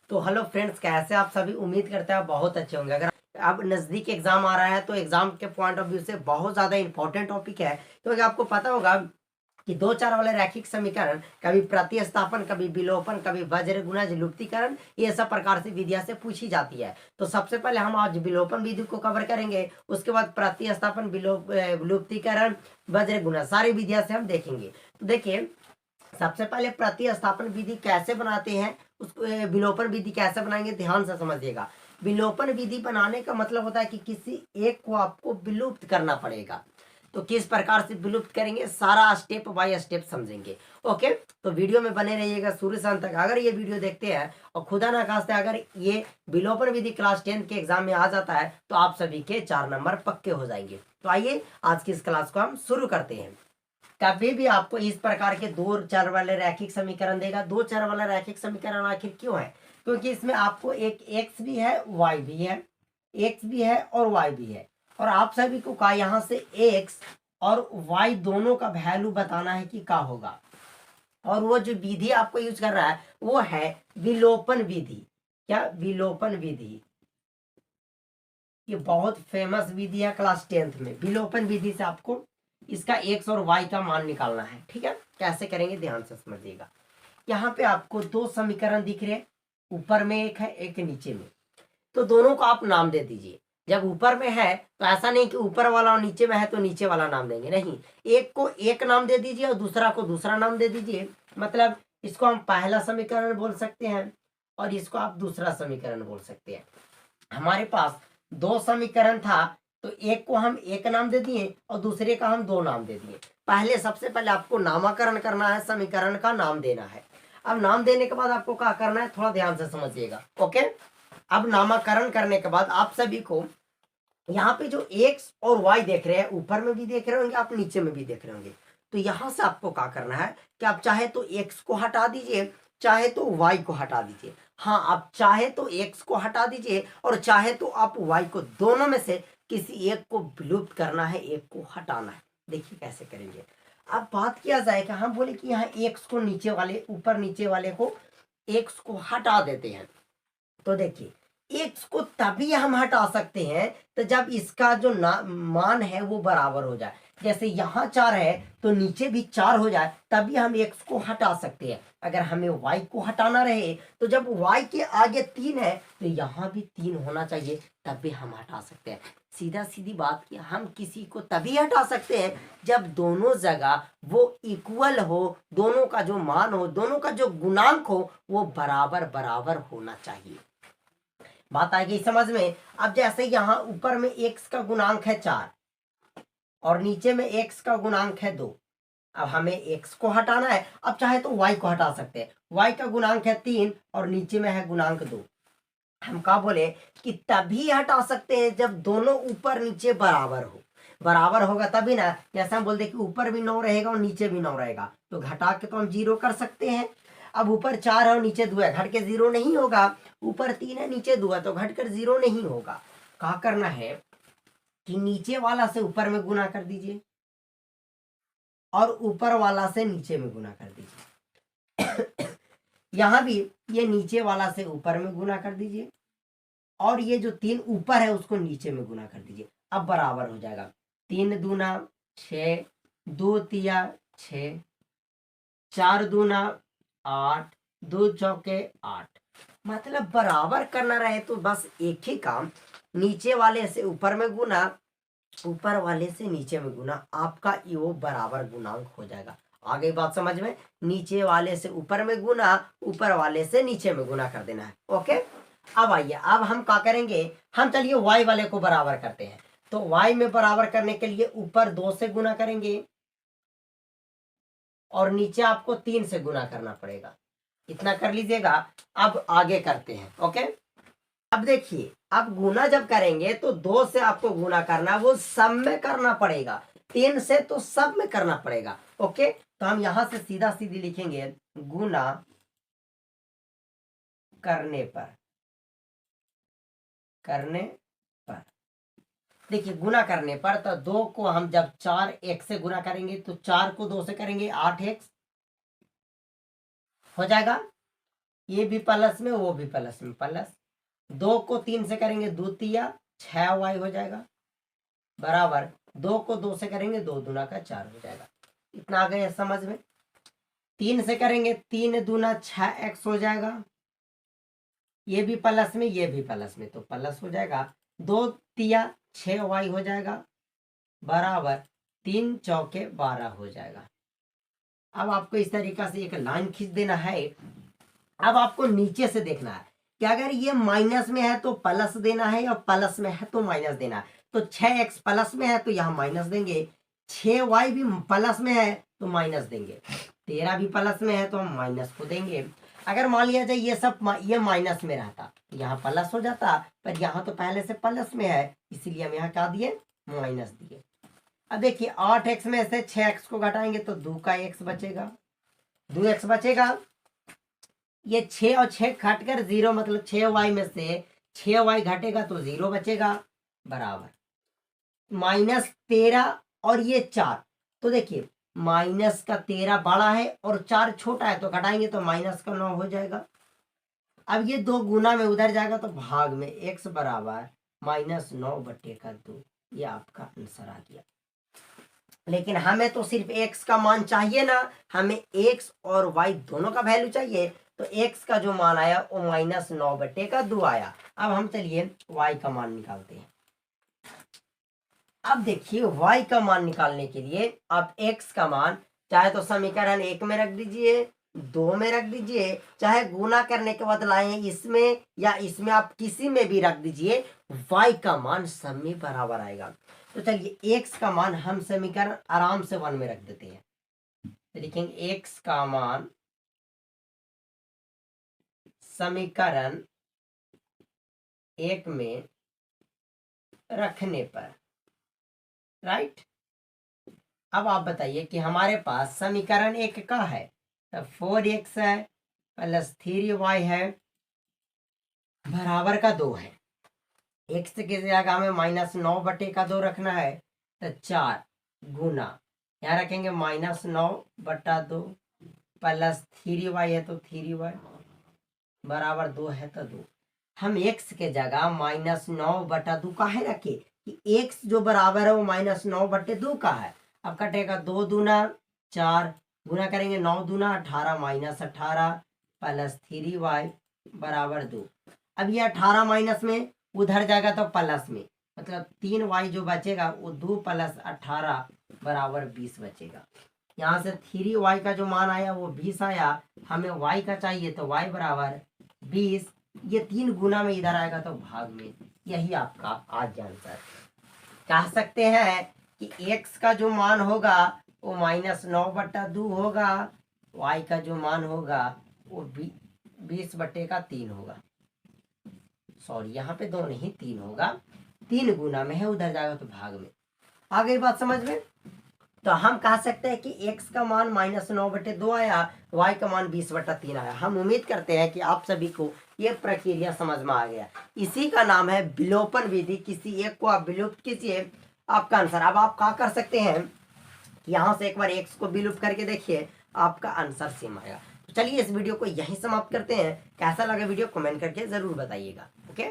तो hello friends, कैसे आप सभी? उम्मीद करते हैं आप बहुत अच्छे होंगे। अगर अब नज़दीक एग्जाम आ रहा है तो एग्जाम के पॉइंट ऑफ व्यू से बहुत ज़्यादा इंपॉर्टेंट टॉपिक है, क्योंकि आपको पता होगा कि दो चार वाले रैखिक समीकरण, कभी प्रतिस्थापन, कभी विलोपन, कभी वज्र गुणज लुप्तीकरण, ये सब प्रकार से विधियां से पूछी जाती है। तो सबसे पहले हम आज विलोपन विधि को कवर करेंगे, उसके बाद प्रतिस्थापन, लुप्तीकरण, वज्र गुणज, सारी विधियां से हम देखेंगे। तो देखिए, सबसे पहले प्रतिस्थापन विधि कैसे बनाते हैं, उसको विलोपन विधि कैसे बनाएंगे, ध्यान से समझिएगा। विलोपन विधि बनाने का मतलब होता है कि किसी एक को आपको विलुप्त करना पड़ेगा। तो किस प्रकार से विलुप्त करेंगे, सारा स्टेप बाय स्टेप समझेंगे। ओके, तो वीडियो में बने रहिएगा शुरू से अंत तक। अगर ये वीडियो देखते हैं और खुदा ना खास्ते अगर ये विलोपन विधि क्लास 10 के एग्जाम में आ जाता है तो आप सभी के 4 नंबर पक्के हो जाएंगे। तो आइए आज की इस क्लास को हम शुरू करते हैं। कभी भी आपको इस प्रकार के दो चर वाले रैखिक समीकरण देगा। दो चर वाला रैखिक समीकरण आखिर क्यों है? क्योंकि इसमें आपको एक x भी है, y भी है, x भी है और y भी है, और आप सभी को कहा यहाँ से x और y दोनों का वैल्यू बताना है कि क्या होगा। और वो जो विधि आपको यूज कर रहा है वो है विलोपन विधि। क्या? विलोपन विधि। ये बहुत फेमस विधि है क्लास 10th में। विलोपन विधि से आपको इसका x और y का मान निकालना है। ठीक है, कैसे करेंगे ध्यान से समझिएगा। यहाँ पे आपको दो समीकरण दिख रहे हैं, ऊपर में एक है, एक नीचे में। तो दोनों को आप नाम दे दीजिए। जब ऊपर में है तो ऐसा नहीं कि ऊपर वाला और नीचे में है तो नीचे वाला नाम देंगे, नहीं। एक को एक नाम दे दीजिए और दूसरा को दूसरा नाम दे दीजिए। मतलब इसको हम पहला समीकरण बोल सकते हैं और इसको आप दूसरा समीकरण बोल सकते हैं। हमारे पास दो समीकरण था तो एक को हम एक नाम दे दिए और दूसरे का हम दो नाम दे दिए। पहले सबसे पहले आपको नामकरण करना है, समीकरण का नाम देना है। अब नाम देने के बाद आपको क्या करना है, थोड़ा ध्यान से समझिएगा। ओके, अब नामकरण करने के बाद आप सभी को यहाँ पे जो x और y देख रहे हैं, ऊपर में भी देख रहे होंगे, आप नीचे में भी देख रहे होंगे। तो यहां से आपको क्या करना है कि आप चाहे तो x को हटा दीजिए, चाहे तो y को हटा दीजिए। हाँ, आप चाहे तो x को हटा दीजिए और चाहे तो आप y को, दोनों में से किसी एक को विलुप्त करना है, एक को हटाना है। देखिए कैसे करेंगे। अब बात किया जाए कि हम बोले कि यहाँ x को नीचे वाले, ऊपर नीचे वाले को x को हटा देते हैं। तो देखिए, x को तभी हम हटा सकते हैं तो जब इसका जो मान है वो बराबर हो जाए। जैसे यहाँ 4 है तो नीचे भी 4 हो जाए, तभी हम x को हटा सकते हैं। अगर हमें y को हटाना रहे तो जब y के आगे 3 है तो यहाँ भी 3 होना चाहिए, तब भी हम हटा सकते हैं। सीधा सीधी बात कि हम किसी को तभी हटा सकते हैं जब दोनों जगह वो इक्वल हो, दोनों का जो मान हो, दोनों का जो गुणांक हो वो बराबर बराबर होना चाहिए। बात आ गई समझ में? अब जैसे यहाँ ऊपर में x का गुणांक है 4 और नीचे में x का गुणांक है 2। अब हमें x को हटाना है, अब चाहे तो y को हटा सकते हैं। y का गुणांक है 3 और नीचे में है गुणांक 2। हम क्या बोले कि तभी हटा सकते हैं जब दोनों ऊपर नीचे बराबर हो। बराबर होगा तभी ना। जैसे हम बोलते कि ऊपर भी 9 रहेगा और नीचे भी 9 रहेगा तो घटा के तो हम 0 कर सकते हैं। अब ऊपर 4 है और नीचे 2 है, घट के 0 नहीं होगा। ऊपर 3 है, नीचे 2 है, तो घट कर 0 नहीं होगा। क्या करना है कि नीचे वाला से ऊपर में गुना कर दीजिए और ऊपर वाला से नीचे में गुना कर दीजिए। यहां भी ये नीचे वाला से ऊपर में गुना कर दीजिए और ये जो 3 ऊपर है उसको नीचे में गुना कर दीजिए। अब बराबर हो जाएगा। 3 दूना 6, 2 तिया 6, 4 दूना 8, 2 चौके 8। मतलब बराबर करना रहे तो बस एक ही काम, नीचे वाले से ऊपर में गुना, ऊपर वाले से नीचे में गुना, आपका वो बराबर गुणांक हो जाएगा। आ गई बात समझ में? नीचे वाले से ऊपर में गुना, ऊपर वाले से नीचे में गुना कर देना है। ओके, अब आइए, अब हम क्या करेंगे, हम चलिए y वाले को बराबर करते हैं। तो y में बराबर करने के लिए ऊपर 2 से गुना करेंगे और नीचे आपको 3 से गुना करना पड़ेगा। इतना कर लीजिएगा। अब आगे करते हैं। ओके, अब देखिए, अब गुना जब करेंगे तो 2 से आपको गुना करना, वो सब में करना पड़ेगा। 3 से तो सब में करना पड़ेगा। ओके, तो हम यहां से सीधा सीधी लिखेंगे गुना करने पर, करने पर। देखिए, गुना करने पर तो 2 को हम जब 4x से गुना करेंगे तो 4 को 2 से करेंगे 8x हो जाएगा। ये भी प्लस में, वो भी प्लस में, प्लस 2 को 3 से करेंगे 2 तिया 6y हो जाएगा, बराबर 2 को 2 से करेंगे 2 दूना का 4 हो जाएगा। इतना आ गया समझ में। 3 से करेंगे 3 दूना 6x हो जाएगा, ये भी प्लस में, ये भी प्लस में, तो प्लस हो जाएगा। 2 तिया 6y हो जाएगा, बराबर 3 चौके 12 हो जाएगा। अब आपको इस तरीका से एक लाइन खींच देना है। अब आपको नीचे से देखना है कि अगर ये माइनस में है तो प्लस देना है, और प्लस में है तो माइनस देना है। तो 6x प्लस में है तो यहाँ माइनस देंगे, 6y भी प्लस में है तो माइनस देंगे, 13 भी प्लस में है तो हम माइनस को देंगे। अगर मान लिया जाए ये सब ये माइनस में रहता, यहाँ प्लस हो जाता, पर यहाँ तो पहले से प्लस में है, इसीलिए हम यहाँ क्या दिए, माइनस दिए। अब देखिए 8x में से 6x को घटाएंगे तो 2 का x बचेगा, 2x बचेगा। ये 6 और 6 घटकर 0, मतलब 6y में से 6y घटेगा तो 0 बचेगा, बराबर -13 और ये 4। तो देखिए माइनस का 13 बड़ा है और 4 छोटा है, तो घटाएंगे तो माइनस का 9 हो जाएगा। अब ये 2 गुना में उधर जाएगा तो भाग में, x बराबर -9/2। ये आपका आंसर आ गया। लेकिन हमें तो सिर्फ x का मान चाहिए ना, हमें x और y दोनों का वैल्यू चाहिए। तो x का जो मान आया वो -9/2 आया। अब हम चलिए y का मान निकालते हैं। अब देखिए y का मान निकालने के लिए आप x का मान चाहे तो समीकरण 1 में रख दीजिए, 2 में रख दीजिए, चाहे गुना करने के बाद लाए इसमें या इसमें, आप किसी में भी रख दीजिए, y का मान सब में बराबर आएगा। तो चलिए x का मान हम समीकरण आराम से 1 में रख देते हैं। तो लिखेंगे x का मान समीकरण 1 में रखने पर, राइट। अब आप बताइए कि हमारे पास समीकरण 1 का है, तो 4x है प्लस 3y है बराबर का 2 है। x की जगह हमें -9/2 रखना है, तो 4 गुना यहाँ रखेंगे -9/2 प्लस 3y है तो 3y बराबर 2 है तो 2। हम x के जगह -9/2 काहे रखे कि x जो बराबर है वो -9/2 का है। अब कटेगा 2 दूना 4, गुना करेंगे 9 दूना 18 -18 प्लस 3y बराबर 2। अब ये 18 माइनस में उधर जाएगा तो प्लस में, मतलब 3y जो बचेगा वो 2 + 18 बराबर 20 बचेगा। यहाँ से 3y का जो मान आया वो 20 आया, हमें y का चाहिए तो y बराबर 20। ये 3 गुना में इधर आएगा तो भाग में। यही आपका आज आंसर। कह सकते हैं कि x का जो मान होगा वो -9/2 होगा, y का जो मान होगा वो 20/3 होगा। सॉरी यहाँ पे 2 नहीं 3 होगा, 3 गुना में है, उधर जाएगा तो भाग में। आ गई बात समझ में। तो हम कह सकते हैं कि x का मान -9/2 आया, y का मान 20/3 आया। हम उम्मीद करते हैं कि आप सभी को ये प्रक्रिया समझ में आ गया। इसी का नाम है विलोपन विधि। किसी एक को आप विलुप्त कीजिए, आपका आंसर। अब आप क्या कर सकते हैं कि यहाँ से एक बार x को विलुप्त करके देखिए, आपका आंसर सेम आएगा। तो चलिए इस वीडियो को यहीं समाप्त करते हैं। कैसा लगा वीडियो कमेंट करके जरूर बताइएगा। ओके।